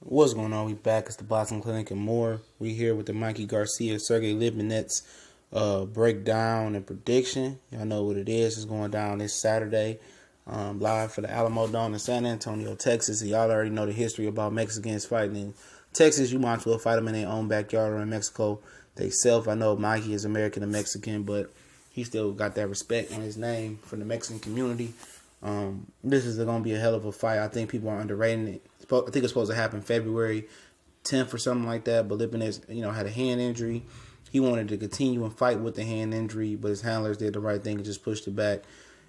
What's going on? We back. It's the Boxing Clinic and more. We here with the Mikey, Garcia, Sergey, Lipinets breakdown and prediction. Y'all know what it is. It's going down this Saturday. Live for the Alamo Dome in San Antonio, Texas. And y'all already know the history about Mexicans fighting in Texas. You might as well fight them in their own backyard or in Mexico themselves. I know Mikey is American and Mexican, but he still got that respect on his name from the Mexican community. This is going to be a hell of a fight. I think people are underrating it. I think it's supposed to happen February 10th or something like that. But Lipinets, had a hand injury. He wanted to continue and fight with the hand injury, but his handlers did the right thing and just pushed it back.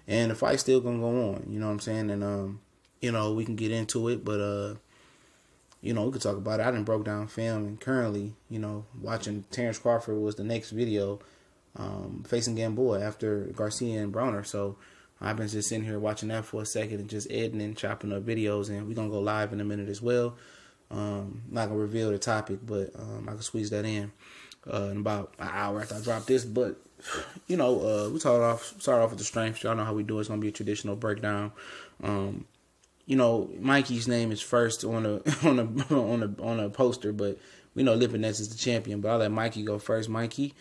And the fight's still going to go on. You know what I'm saying? And, we can get into it, but, we could talk about it. I done broke down film, and currently, watching Terrence Crawford was the next video facing Gamboa after Garcia and Broner. So I've been just sitting here watching that for a second and just editing and chopping up videos, and we're going to go live in a minute as well. I'm not going to reveal the topic, but I can squeeze that in about an hour after I drop this. But, we start off with the strengths. Y'all know how we do it. It's going to be a traditional breakdown. Mikey's name is first on a poster, but we know Lipinets is the champion. But I'll let Mikey go first. Mikey,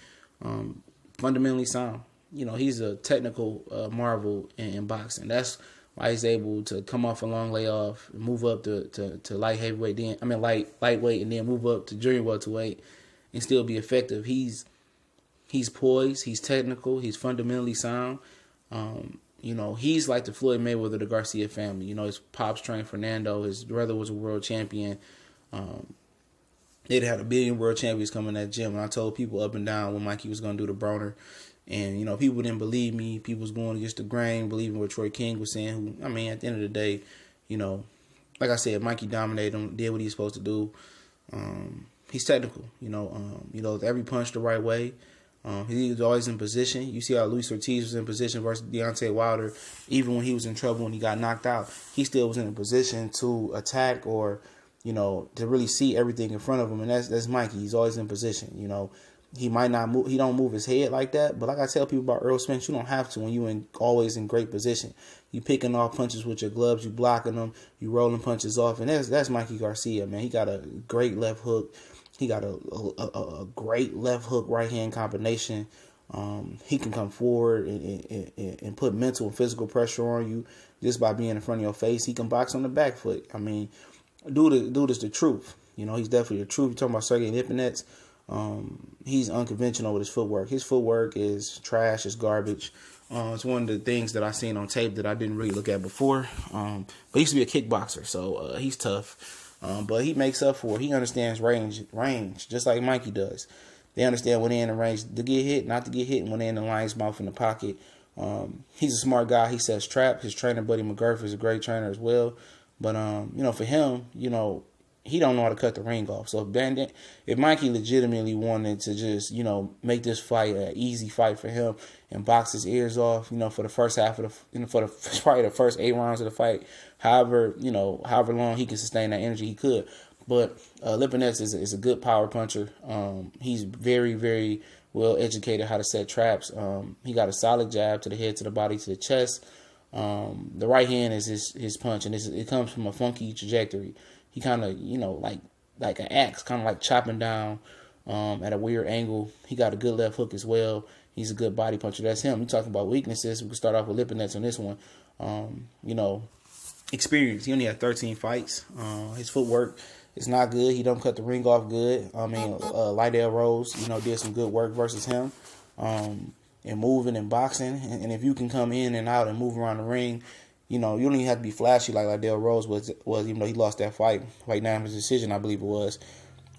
fundamentally sound. He's a technical marvel in boxing. That's why he's able to come off a long layoff, move up to light heavyweight, lightweight, and then move up to junior welterweight and still be effective. He's poised, he's technical, he's fundamentally sound. He's like the Floyd Mayweather of the Garcia family. His pops trained Fernando, his brother was a world champion. They'd had 1 billion world champions coming to that gym, and I told people up and down when Mikey was going to do the Broner. And, people didn't believe me. People was going against the grain, believing what Troy King was saying. At the end of the day, like I said, Mikey dominated him, did what he's supposed to do. He's technical, every punch the right way. He was always in position. You see how Luis Ortiz was in position versus Deontay Wilder. Even when he was in trouble and he got knocked out, he still was in a position to attack or, to really see everything in front of him. And that's Mikey. He's always in position, He might not move. He don't move his head like that. But like I tell people about Earl Spence, you don't have to when you always in great position. You picking off punches with your gloves. You blocking them. You rolling punches off. And that's Mikey Garcia, man. He got a great left hook. He got a great left hook right hand combination. He can come forward and put mental and physical pressure on you just by being in front of your face. He can box on the back foot. Dude is the truth. He's definitely the truth. You're talking about Sergey Lipinets. He's unconventional with his footwork. His footwork is trash, it's garbage. It's one of the things that I seen on tape that I didn't really look at before. But he used to be a kickboxer, so he's tough. But he makes up for it. He understands range, just like Mikey does. They understand when they're in the range to get hit, not to get hit, and when they're in the lion's mouth in the pocket. He's a smart guy. He sets trap. His trainer, Buddy McGurf, is a great trainer as well. But, for him, he don't know how to cut the ring off. So if Mikey legitimately wanted to just, make this fight an easy fight for him and box his ears off, for the first half of probably the first 8 rounds of the fight, however long he can sustain that energy, he could. But Lipinets is a good power puncher. He's very, very well educated how to set traps. He got a solid jab to the head, to the body, to the chest. The right hand is his punch, and it comes from a funky trajectory. He kind of, like an axe, kind of like chopping down at a weird angle. He got a good left hook as well. He's a good body puncher. That's him. You talking about weaknesses. We can start off with Lipinets on this one. Experience. He only had 13 fights. His footwork is not good. He don't cut the ring off good. Lydell Rose, did some good work versus him. And moving and boxing. And if you can come in and out and move around the ring, you don't even have to be flashy like Lydell Rose was, even though he lost that fight. Right now, his decision, I believe it was.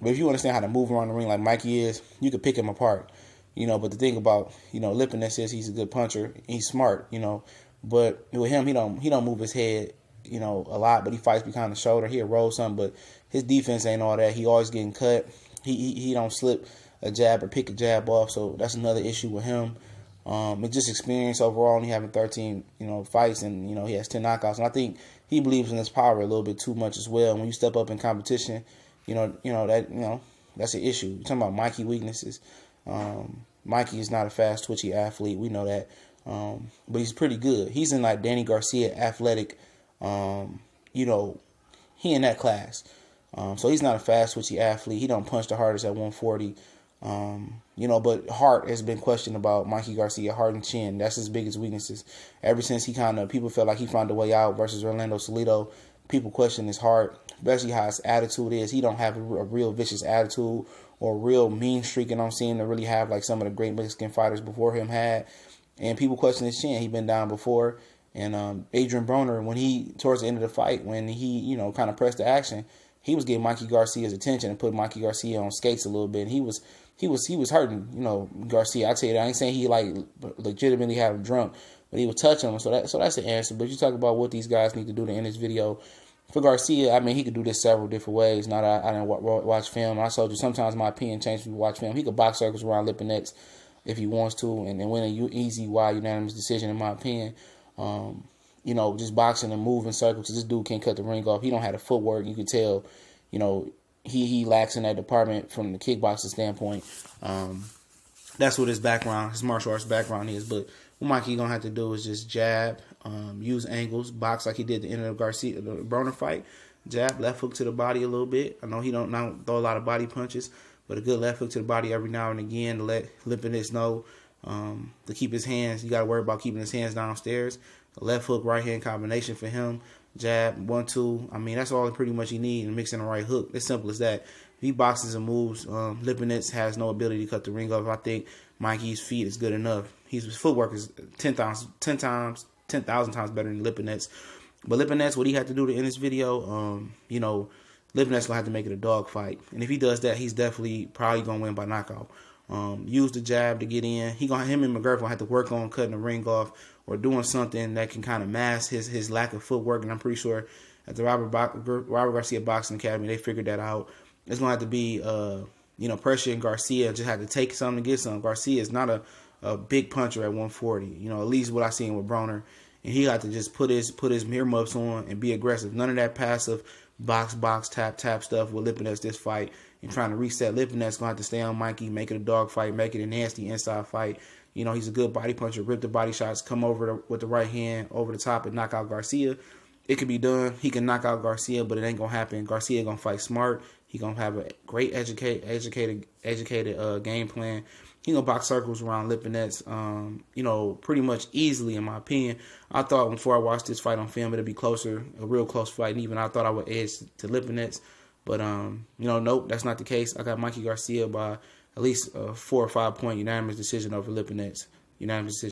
But if you understand how to move around the ring like Mikey is, you could pick him apart. But the thing about, Lipinets is he's a good puncher. He's smart, But with him, he don't move his head, a lot. But he fights behind the shoulder. He'll roll something, but his defense ain't all that. He always getting cut. He don't slip a jab or pick a jab off. So that's another issue with him. It's just experience overall, only having 13, fights, and, he has 10 knockouts. And I think he believes in his power a little bit too much as well. When you step up in competition, that's an issue. You're talking about Mikey weaknesses. Mikey is not a fast, twitchy athlete. We know that. But he's pretty good. He's in like Danny Garcia athletic, he in that class. So he's not a fast, twitchy athlete. He don't punch the hardest at 140. But heart has been questioned about Mikey Garcia, heart and chin. That's his biggest weaknesses. Ever since people felt like he found a way out versus Orlando Salido, people question his heart, especially how his attitude is. He don't have a real vicious attitude or a real mean streak, and I'm seeing to really have like some of the great Mexican fighters before him had. And people question his chin. He's been down before. And Adrian Broner, when he, towards the end of the fight, when he, kind of pressed the action, he was getting Mikey Garcia's attention and put Mikey Garcia on skates a little bit. And he was hurting, Garcia. I tell you that. I ain't saying he like legitimately had him drunk, but he was touching him. So that's the answer. But you talk about what these guys need to do to end this video. For Garcia, I mean, he could do this several different ways. Not I didn't watch film. I told you sometimes my opinion changes when you watch film. He could box circles around Lipinets if he wants to, and win an easy, wide, unanimous decision, in my opinion. Just boxing and moving circles. This dude can't cut the ring off. He don't have the footwork. You can tell, he lacks in that department from the kickboxing standpoint. That's what his martial arts background is. But what Mikey gonna have to do is just jab, use angles, box like he did at the end of the Broner fight. Jab, left hook to the body a little bit. I know he don't throw a lot of body punches, but a good left hook to the body every now and again to let Lipinets know to keep his hands. You got to worry about keeping his hands downstairs. A left hook, right hand combination for him. Jab, 1-2. I mean, that's all pretty much you need, and mixing the right hook. It's simple as that. If he boxes and moves, Lipinets has no ability to cut the ring off. I think Mikey's feet is good enough. His footwork is 10,000 times better than Lipinets. But Lipinets, what he had to do to end this video, Lipinets gonna have to make it a dog fight, and if he does that, he's probably gonna win by knockout. Use the jab to get in. Him and McGurk gonna have to work on cutting the ring off or doing something that can kind of mask his lack of footwork. And I'm pretty sure at the Robert Garcia Boxing Academy, they figured that out. It's gonna have to be pressure in Garcia. Just have to take something to get something. Garcia is not a big puncher at 140. At least what I seen with Broner. And he got to just put his earmuffs on and be aggressive. None of that passive box, tap stuff with Lipinets this fight. And trying to reset Lipinets, going to have to stay on Mikey, make it a dog fight, make it a nasty inside fight. He's a good body puncher, rip the body shots, come over with the right hand over the top and knock out Garcia. It could be done. He can knock out Garcia, but it ain't going to happen. Garcia going to fight smart. He going to have a great educated game plan. He going to box circles around Lipinets, pretty much easily, in my opinion. I thought before I watched this fight on film, it'd be closer, a real close fight. And even I thought I would edge to Lipinets. But, nope, that's not the case. I got Mikey Garcia by at least a 4 or 5 point unanimous decision over Lipinets. Unanimous decision.